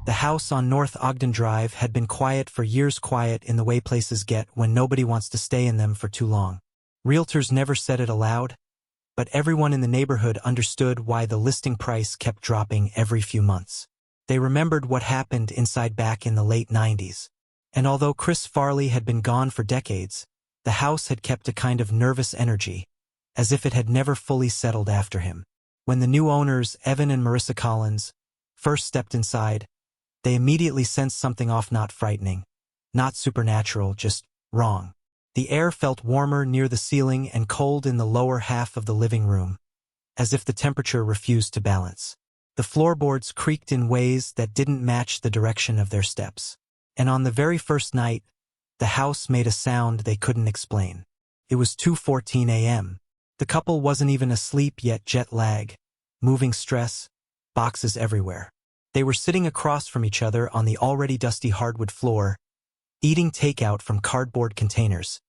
The house on North Ogden Drive had been quiet for years, quiet in the way places get when nobody wants to stay in them for too long. Realtors never said it aloud, but everyone in the neighborhood understood why the listing price kept dropping every few months. They remembered what happened inside back in the late 90s. And although Chris Farley had been gone for decades, the house had kept a kind of nervous energy, as if it had never fully settled after him. When the new owners, Evan and Marissa Collins, first stepped inside, they immediately sensed something off, not frightening, not supernatural, just wrong. The air felt warmer near the ceiling and cold in the lower half of the living room, as if the temperature refused to balance. The floorboards creaked in ways that didn't match the direction of their steps. And on the very first night, the house made a sound they couldn't explain. It was 2:14 a.m. The couple wasn't even asleep yet, jet lag, moving stress, boxes everywhere. They were sitting across from each other on the already dusty hardwood floor, eating takeout from cardboard containers,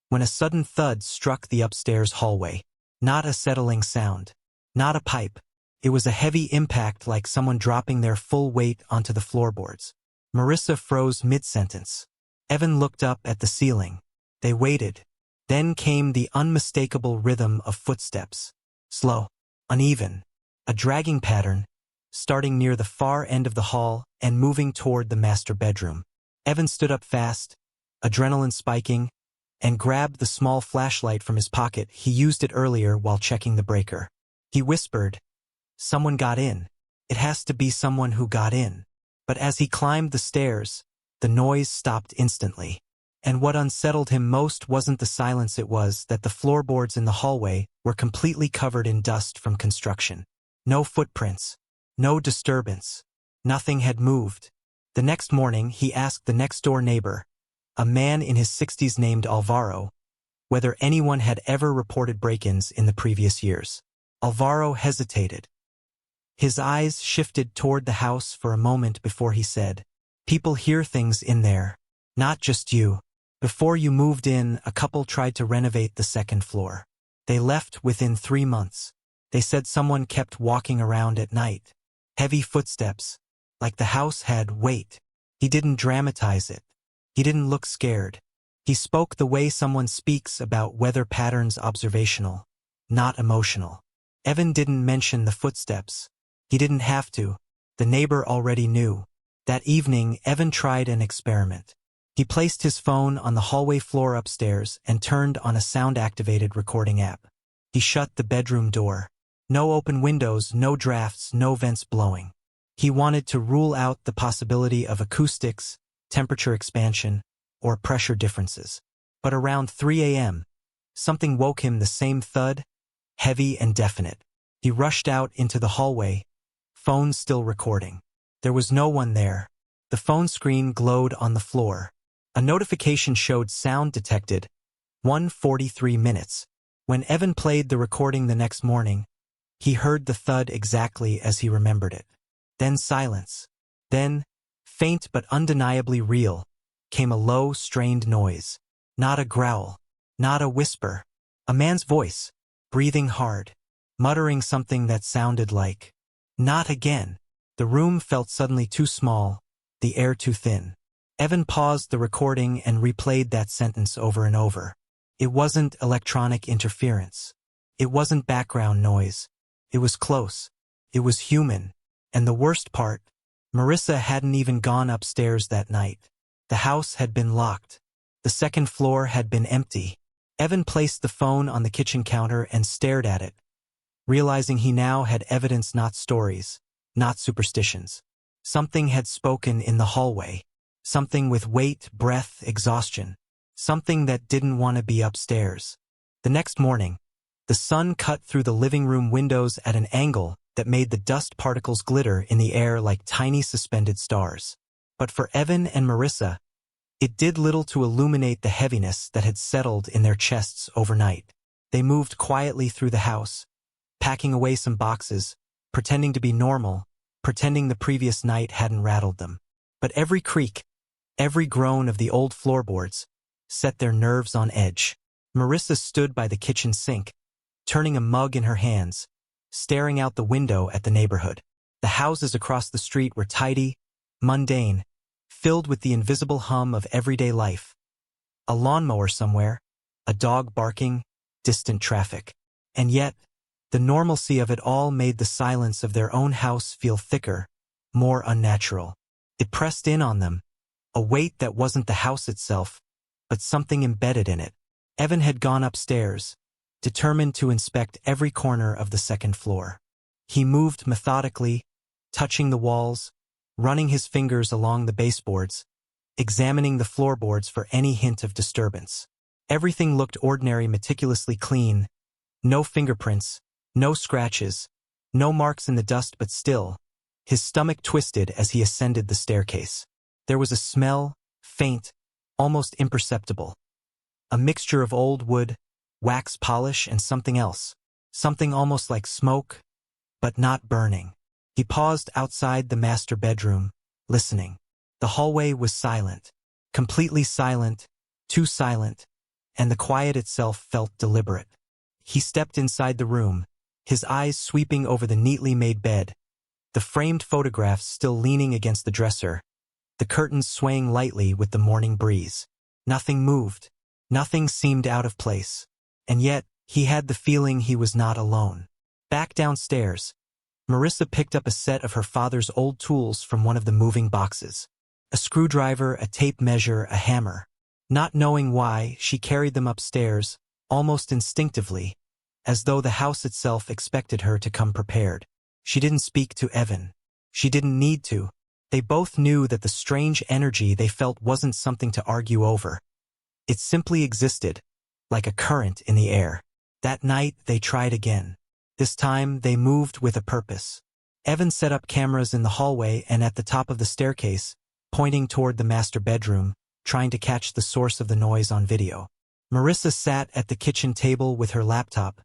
when a sudden thud struck the upstairs hallway. Not a settling sound, not a pipe. It was a heavy impact, like someone dropping their full weight onto the floorboards. Marissa froze mid-sentence. Evan looked up at the ceiling. They waited. Then came the unmistakable rhythm of footsteps. Slow, uneven, a dragging pattern, starting near the far end of the hall and moving toward the master bedroom. Evan stood up fast, adrenaline spiking, and grabbed the small flashlight from his pocket. He used it earlier while checking the breaker. He whispered, "Someone got in. It has to be someone who got in." But as he climbed the stairs, the noise stopped instantly. And what unsettled him most wasn't the silence, it was that the floorboards in the hallway were completely covered in dust from construction. No footprints, no disturbance. Nothing had moved. The next morning, he asked the next-door neighbor, a man in his 60s named Alvaro, whether anyone had ever reported break-ins in the previous years. Alvaro hesitated. His eyes shifted toward the house for a moment before he said, "People hear things in there. Not just you. Before you moved in, a couple tried to renovate the second floor. They left within 3 months. They said someone kept walking around at night. Heavy footsteps, like the house had weight." He didn't dramatize it. He didn't look scared. He spoke the way someone speaks about weather patterns, observational, not emotional. Evan didn't mention the footsteps. He didn't have to. The neighbor already knew. That evening, Evan tried an experiment. He placed his phone on the hallway floor upstairs and turned on a sound-activated recording app. He shut the bedroom door. No open windows, no drafts, no vents blowing. He wanted to rule out the possibility of acoustics, temperature expansion, or pressure differences. But around 3 a.m., something woke him, the same thud, heavy and definite. He rushed out into the hallway, phone still recording. There was no one there. The phone screen glowed on the floor. A notification showed sound detected, 1:43 minutes. When Evan played the recording the next morning, he heard the thud exactly as he remembered it. Then silence. Then, faint but undeniably real, came a low, strained noise. Not a growl, not a whisper. A man's voice, breathing hard, muttering something that sounded like, "Not again." The room felt suddenly too small, the air too thin. Evan paused the recording and replayed that sentence over and over. It wasn't electronic interference. It wasn't background noise. It was close. It was human. And the worst part, Marissa hadn't even gone upstairs that night. The house had been locked. The second floor had been empty. Evan placed the phone on the kitchen counter and stared at it, realizing he now had evidence, not stories, not superstitions. Something had spoken in the hallway. Something with weight, breath, exhaustion. Something that didn't want to be upstairs. The next morning, the sun cut through the living room windows at an angle that made the dust particles glitter in the air like tiny suspended stars. But for Evan and Marissa, it did little to illuminate the heaviness that had settled in their chests overnight. They moved quietly through the house, packing away some boxes, pretending to be normal, pretending the previous night hadn't rattled them. But every creak, every groan of the old floorboards set their nerves on edge. Marissa stood by the kitchen sink, turning a mug in her hands, staring out the window at the neighborhood. The houses across the street were tidy, mundane, filled with the invisible hum of everyday life. A lawnmower somewhere, a dog barking, distant traffic. And yet, the normalcy of it all made the silence of their own house feel thicker, more unnatural. It pressed in on them, a weight that wasn't the house itself, but something embedded in it. Evan had gone upstairs, determined to inspect every corner of the second floor. He moved methodically, touching the walls, running his fingers along the baseboards, examining the floorboards for any hint of disturbance. Everything looked ordinary, meticulously clean, no fingerprints, no scratches, no marks in the dust, but still, his stomach twisted as he ascended the staircase. There was a smell, faint, almost imperceptible. A mixture of old wood, wax polish, and something else. Something almost like smoke, but not burning. He paused outside the master bedroom, listening. The hallway was silent, completely silent, too silent, and the quiet itself felt deliberate. He stepped inside the room, his eyes sweeping over the neatly made bed, the framed photographs still leaning against the dresser, the curtains swaying lightly with the morning breeze. Nothing moved. Nothing seemed out of place. And yet, he had the feeling he was not alone. Back downstairs, Marissa picked up a set of her father's old tools from one of the moving boxes. A screwdriver, a tape measure, a hammer. Not knowing why, she carried them upstairs, almost instinctively, as though the house itself expected her to come prepared. She didn't speak to Evan. She didn't need to. They both knew that the strange energy they felt wasn't something to argue over. It simply existed, like a current in the air. That night, they tried again. This time, they moved with a purpose. Evan set up cameras in the hallway and at the top of the staircase, pointing toward the master bedroom, trying to catch the source of the noise on video. Marissa sat at the kitchen table with her laptop,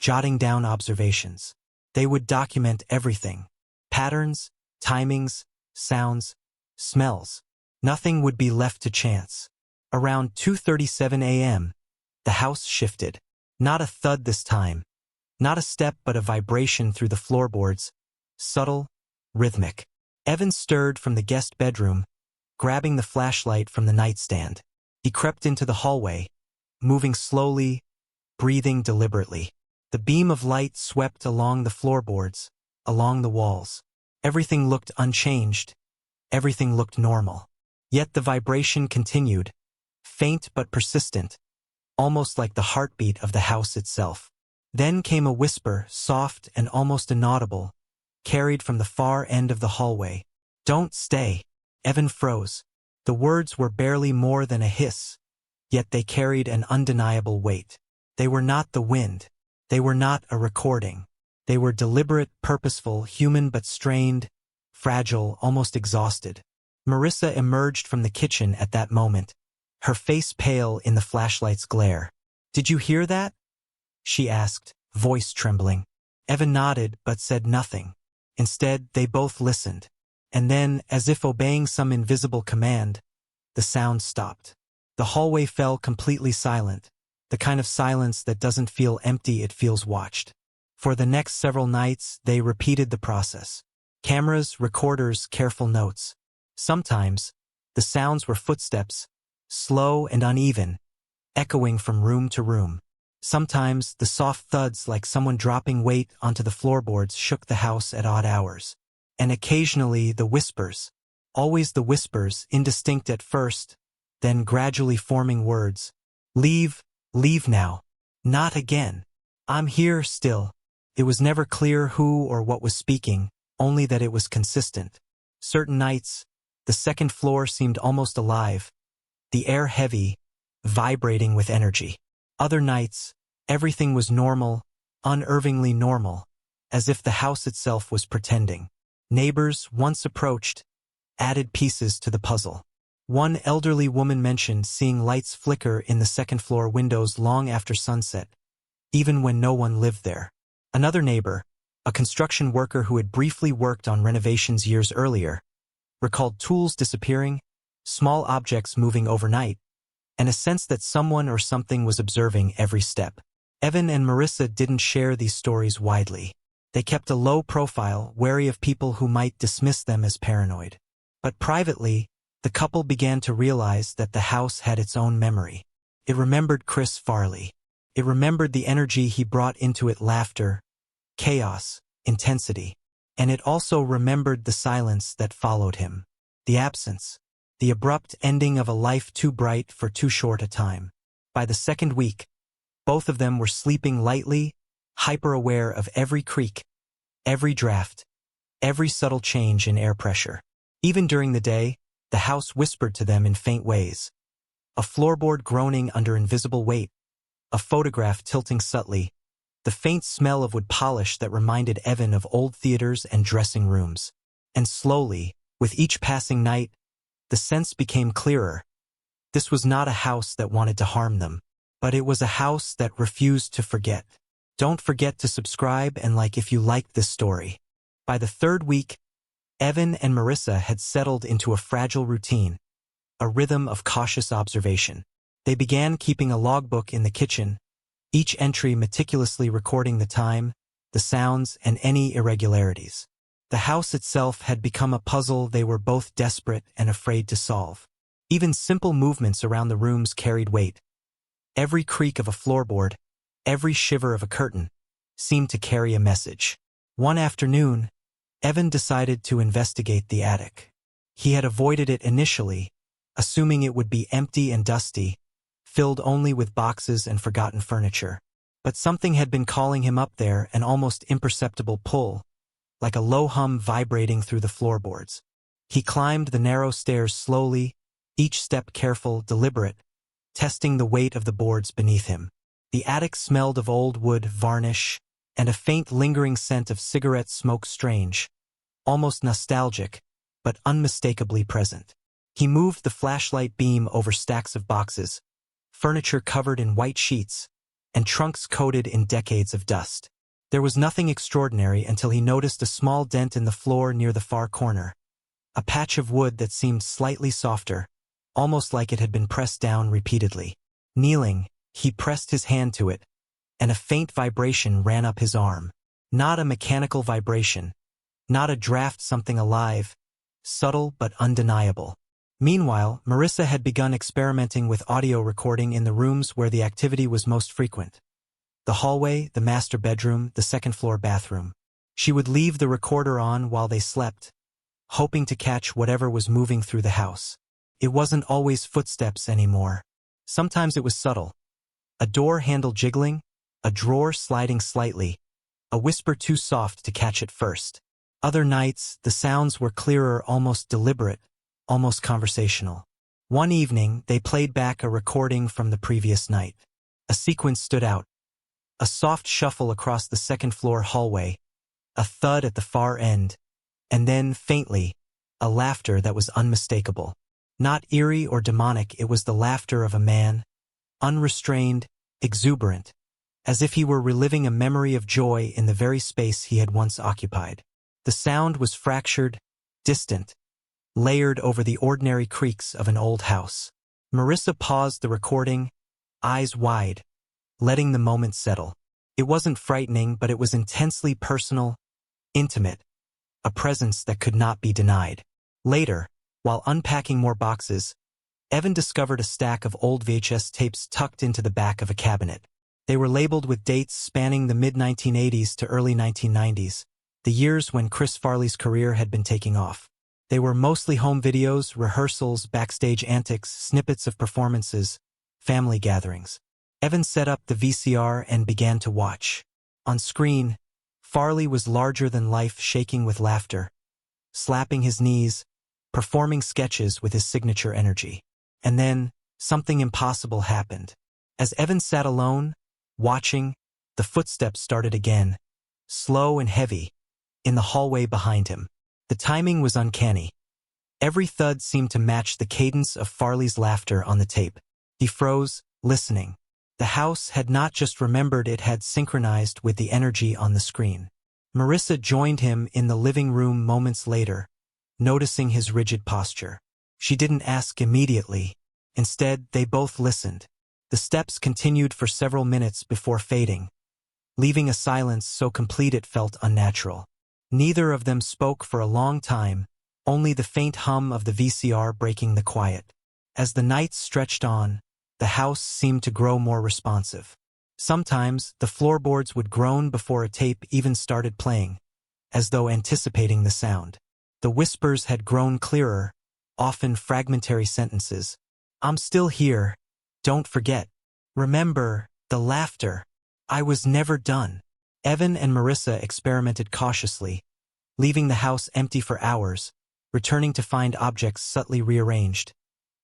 jotting down observations. They would document everything. Patterns, timings, sounds, smells. Nothing would be left to chance. Around 2:37 a.m., the house shifted. Not a thud this time. Not a step, but a vibration through the floorboards. Subtle, rhythmic. Evan stirred from the guest bedroom, grabbing the flashlight from the nightstand. He crept into the hallway, moving slowly, breathing deliberately. The beam of light swept along the floorboards, along the walls. Everything looked unchanged. Everything looked normal. Yet the vibration continued, faint but persistent, almost like the heartbeat of the house itself. Then came a whisper, soft and almost inaudible, carried from the far end of the hallway. "Don't stay." Evan froze. The words were barely more than a hiss, yet they carried an undeniable weight. They were not the wind. They were not a recording. They were deliberate, purposeful, human but strained, fragile, almost exhausted. Marissa emerged from the kitchen at that moment, her face pale in the flashlight's glare. "Did you hear that?" she asked, voice trembling. Evan nodded but said nothing. Instead, they both listened. And then, as if obeying some invisible command, the sound stopped. The hallway fell completely silent, the kind of silence that doesn't feel empty, it feels watched. For the next several nights, they repeated the process. Cameras, recorders, careful notes. Sometimes, the sounds were footsteps, slow and uneven, echoing from room to room. Sometimes, the soft thuds like someone dropping weight onto the floorboards shook the house at odd hours. And occasionally, the whispers. Always the whispers, indistinct at first, then gradually forming words. "Leave, leave now. Not again. I'm here still." It was never clear who or what was speaking, only that it was consistent. Certain nights, the second floor seemed almost alive, the air heavy, vibrating with energy. Other nights, everything was normal, unnervingly normal, as if the house itself was pretending. Neighbors, once approached, added pieces to the puzzle. One elderly woman mentioned seeing lights flicker in the second-floor windows long after sunset, even when no one lived there. Another neighbor, a construction worker who had briefly worked on renovations years earlier, recalled tools disappearing, small objects moving overnight, and a sense that someone or something was observing every step. Evan and Marissa didn't share these stories widely. They kept a low profile, wary of people who might dismiss them as paranoid. But privately, the couple began to realize that the house had its own memory. It remembered Chris Farley. It remembered the energy he brought into it: laughter, chaos, intensity. And it also remembered the silence that followed him. The absence. The abrupt ending of a life too bright for too short a time. By the second week, both of them were sleeping lightly, hyper-aware of every creak, every draft, every subtle change in air pressure. Even during the day, the house whispered to them in faint ways. A floorboard groaning under invisible weight, a photograph tilting subtly, the faint smell of wood polish that reminded Evan of old theaters and dressing rooms. And slowly, with each passing night, the sense became clearer. This was not a house that wanted to harm them, but it was a house that refused to forget. Don't forget to subscribe and like if you liked this story. By the third week, Evan and Marissa had settled into a fragile routine, a rhythm of cautious observation. They began keeping a logbook in the kitchen, each entry meticulously recording the time, the sounds, and any irregularities. The house itself had become a puzzle they were both desperate and afraid to solve. Even simple movements around the rooms carried weight. Every creak of a floorboard, every shiver of a curtain, seemed to carry a message. One afternoon, Evan decided to investigate the attic. He had avoided it initially, assuming it would be empty and dusty, filled only with boxes and forgotten furniture. But something had been calling him up there, an almost imperceptible pull, like a low hum vibrating through the floorboards. He climbed the narrow stairs slowly, each step careful, deliberate, testing the weight of the boards beneath him. The attic smelled of old wood, varnish, and a faint lingering scent of cigarette smoke, strange, almost nostalgic, but unmistakably present. He moved the flashlight beam over stacks of boxes, furniture covered in white sheets, and trunks coated in decades of dust. There was nothing extraordinary until he noticed a small dent in the floor near the far corner, a patch of wood that seemed slightly softer, almost like it had been pressed down repeatedly. Kneeling, he pressed his hand to it, and a faint vibration ran up his arm. Not a mechanical vibration, not a draft, something alive, subtle but undeniable. Meanwhile, Marissa had begun experimenting with audio recording in the rooms where the activity was most frequent. The hallway, the master bedroom, the second-floor bathroom. She would leave the recorder on while they slept, hoping to catch whatever was moving through the house. It wasn't always footsteps anymore. Sometimes it was subtle. A door handle jiggling, a drawer sliding slightly, a whisper too soft to catch at first. Other nights, the sounds were clearer, almost deliberate, almost conversational. One evening, they played back a recording from the previous night. A sequence stood out. A soft shuffle across the second-floor hallway, a thud at the far end, and then, faintly, a laughter that was unmistakable. Not eerie or demonic, it was the laughter of a man, unrestrained, exuberant, as if he were reliving a memory of joy in the very space he had once occupied. The sound was fractured, distant, layered over the ordinary creaks of an old house. Marissa paused the recording, eyes wide, letting the moment settle. It wasn't frightening, but it was intensely personal, intimate, a presence that could not be denied. Later, while unpacking more boxes, Evan discovered a stack of old VHS tapes tucked into the back of a cabinet. They were labeled with dates spanning the mid-1980s to early 1990s, the years when Chris Farley's career had been taking off. They were mostly home videos, rehearsals, backstage antics, snippets of performances, family gatherings. Evan set up the VCR and began to watch. On screen, Farley was larger than life, shaking with laughter, slapping his knees, performing sketches with his signature energy. And then, something impossible happened. As Evan sat alone, watching, the footsteps started again, slow and heavy, in the hallway behind him. The timing was uncanny. Every thud seemed to match the cadence of Farley's laughter on the tape. He froze, listening. The house had not just remembered, it had synchronized with the energy on the screen. Marissa joined him in the living room moments later, noticing his rigid posture. She didn't ask immediately. Instead, they both listened. The steps continued for several minutes before fading, leaving a silence so complete it felt unnatural. Neither of them spoke for a long time, only the faint hum of the VCR breaking the quiet. As the nights stretched on, the house seemed to grow more responsive. Sometimes, the floorboards would groan before a tape even started playing, as though anticipating the sound. The whispers had grown clearer, often fragmentary sentences. "I'm still here. Don't forget. Remember, the laughter. I was never done." Evan and Marissa experimented cautiously, leaving the house empty for hours, returning to find objects subtly rearranged.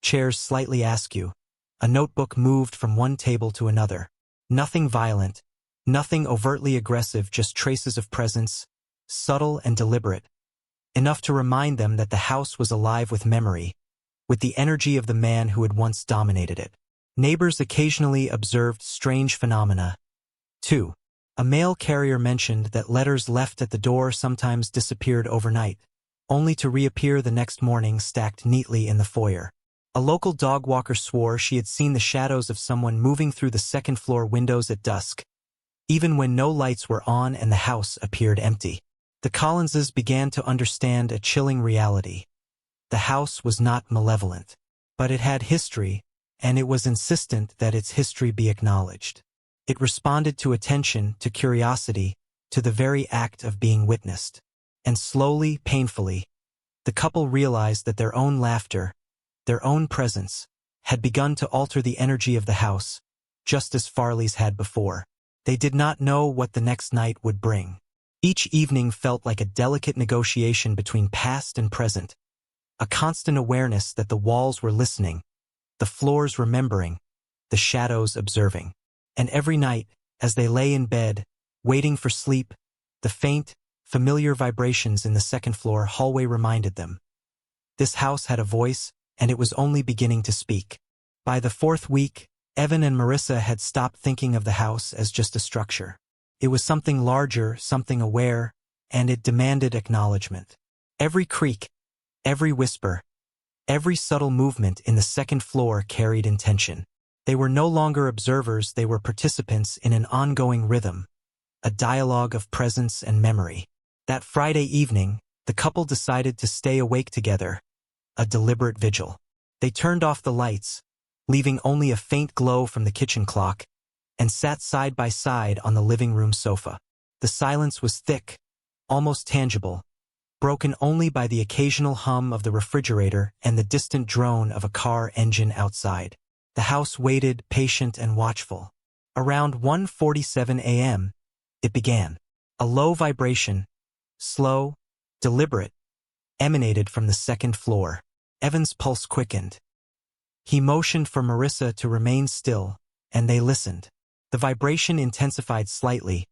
Chairs slightly askew. A notebook moved from one table to another. Nothing violent, nothing overtly aggressive, just traces of presence, subtle and deliberate, enough to remind them that the house was alive with memory, with the energy of the man who had once dominated it. Neighbors occasionally observed strange phenomena, too. A mail carrier mentioned that letters left at the door sometimes disappeared overnight, only to reappear the next morning stacked neatly in the foyer. A local dog walker swore she had seen the shadows of someone moving through the second-floor windows at dusk, even when no lights were on and the house appeared empty. The Collinses began to understand a chilling reality. The house was not malevolent, but it had history, and it was insistent that its history be acknowledged. It responded to attention, to curiosity, to the very act of being witnessed. And slowly, painfully, the couple realized that their own laughter, their own presence, had begun to alter the energy of the house, just as Farley's had before. They did not know what the next night would bring. Each evening felt like a delicate negotiation between past and present, a constant awareness that the walls were listening, the floors remembering, the shadows observing. And every night, as they lay in bed, waiting for sleep, the faint, familiar vibrations in the second-floor hallway reminded them. This house had a voice, and it was only beginning to speak. By the fourth week, Evan and Marissa had stopped thinking of the house as just a structure. It was something larger, something aware, and it demanded acknowledgement. Every creak, every whisper, every subtle movement in the second floor carried intention. They were no longer observers, they were participants in an ongoing rhythm, a dialogue of presence and memory. That Friday evening, the couple decided to stay awake together, a deliberate vigil. They turned off the lights, leaving only a faint glow from the kitchen clock, and sat side by side on the living room sofa. The silence was thick, almost tangible, broken only by the occasional hum of the refrigerator and the distant drone of a car engine outside. The house waited, patient and watchful. Around 1:47 a.m., it began. A low vibration, slow, deliberate, emanated from the second floor. Evan's pulse quickened. He motioned for Marissa to remain still, and they listened. The vibration intensified slightly,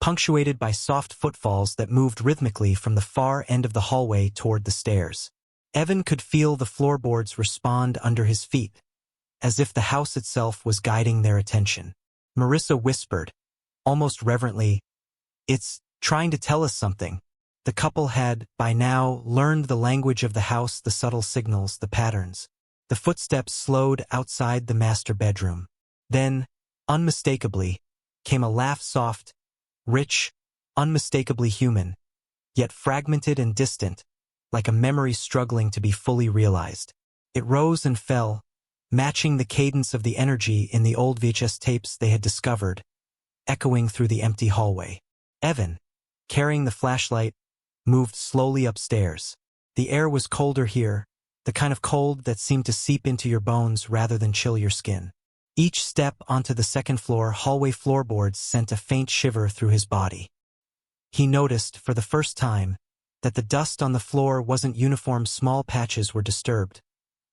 punctuated by soft footfalls that moved rhythmically from the far end of the hallway toward the stairs. Evan could feel the floorboards respond under his feet, as if the house itself was guiding their attention. Marissa whispered, almost reverently, "It's trying to tell us something." The couple had, by now, learned the language of the house, the subtle signals, the patterns. The footsteps slowed outside the master bedroom. Then, unmistakably, came a laugh, soft, rich, unmistakably human, yet fragmented and distant, like a memory struggling to be fully realized. It rose and fell, matching the cadence of the energy in the old VHS tapes they had discovered, echoing through the empty hallway. Evan, carrying the flashlight, moved slowly upstairs. The air was colder here, the kind of cold that seemed to seep into your bones rather than chill your skin. Each step onto the second-floor hallway floorboards sent a faint shiver through his body. He noticed, for the first time, that the dust on the floor wasn't uniform. Small patches were disturbed,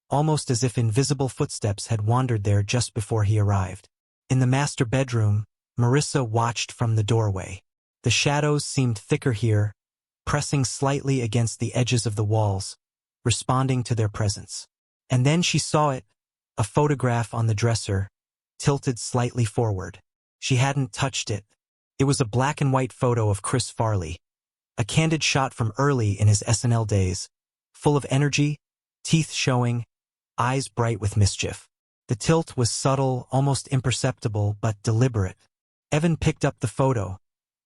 almost as if invisible footsteps had wandered there just before he arrived. In the master bedroom, Marissa watched from the doorway. The shadows seemed thicker here, pressing slightly against the edges of the walls, responding to their presence. And then she saw it, a photograph on the dresser, tilted slightly forward. She hadn't touched it. It was a black and white photo of Chris Farley, a candid shot from early in his SNL days, full of energy, teeth showing, eyes bright with mischief. The tilt was subtle, almost imperceptible, but deliberate. Evan picked up the photo,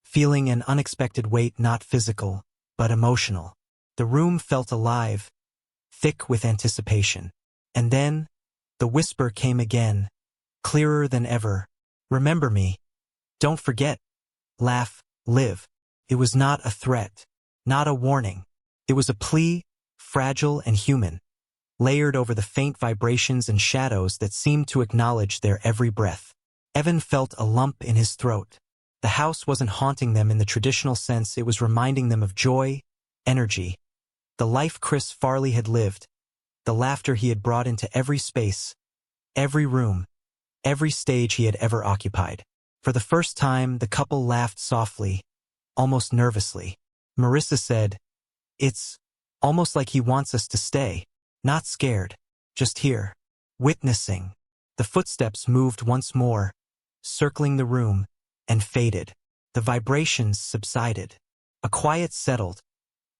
feeling an unexpected weight, not physical, but emotional. The room felt alive, thick with anticipation. And then, the whisper came again, clearer than ever. Remember me. Don't forget. Laugh, live. It was not a threat, not a warning. It was a plea, fragile and human, layered over the faint vibrations and shadows that seemed to acknowledge their every breath. Evan felt a lump in his throat. The house wasn't haunting them in the traditional sense, it was reminding them of joy, energy, the life Chris Farley had lived, the laughter he had brought into every space, every room, every stage he had ever occupied. For the first time, the couple laughed softly, almost nervously. Marissa said, "It's almost like he wants us to stay, not scared, just here, witnessing." The footsteps moved once more, circling the room, and faded. The vibrations subsided. A quiet settled,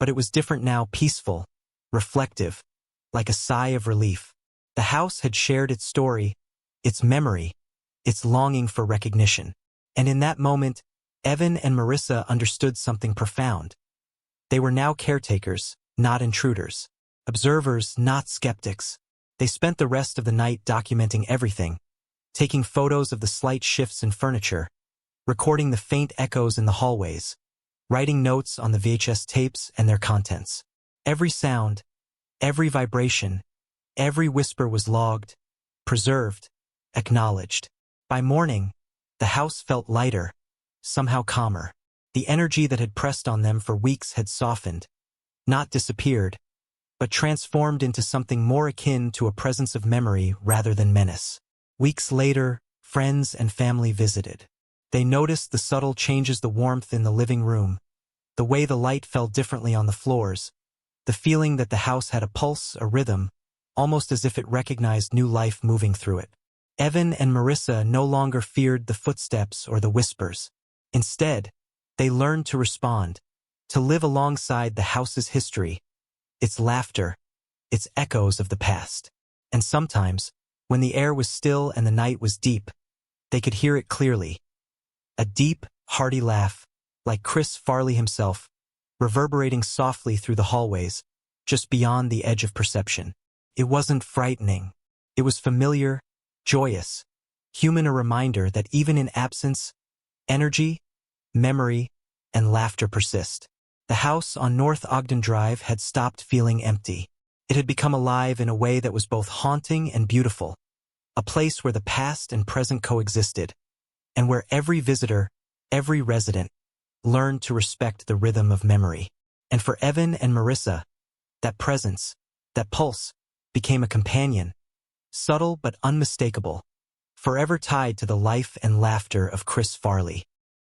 but it was different now, peaceful, reflective, like a sigh of relief. The house had shared its story, its memory, its longing for recognition. And in that moment, Evan and Marissa understood something profound. They were now caretakers, not intruders. Observers, not skeptics. They spent the rest of the night documenting everything, taking photos of the slight shifts in furniture, recording the faint echoes in the hallways, writing notes on the VHS tapes and their contents. Every sound, every vibration, every whisper was logged, preserved, acknowledged. By morning, the house felt lighter, somehow calmer. The energy that had pressed on them for weeks had softened, not disappeared, but transformed into something more akin to a presence of memory rather than menace. Weeks later, friends and family visited. They noticed the subtle changes, the warmth in the living room, the way the light fell differently on the floors, the feeling that the house had a pulse, a rhythm, almost as if it recognized new life moving through it. Evan and Marissa no longer feared the footsteps or the whispers. Instead, they learned to respond, to live alongside the house's history, its laughter, its echoes of the past. And sometimes, when the air was still and the night was deep, they could hear it clearly. A deep, hearty laugh, like Chris Farley himself, reverberating softly through the hallways, just beyond the edge of perception. It wasn't frightening. It was familiar, joyous, human, a reminder that even in absence, energy, memory, and laughter persist. The house on North Ogden Drive had stopped feeling empty. It had become alive in a way that was both haunting and beautiful, a place where the past and present coexisted, and where every visitor, every resident, learned to respect the rhythm of memory. And for Evan and Marissa, that presence, that pulse, became a companion, subtle but unmistakable, forever tied to the life and laughter of Chris Farley.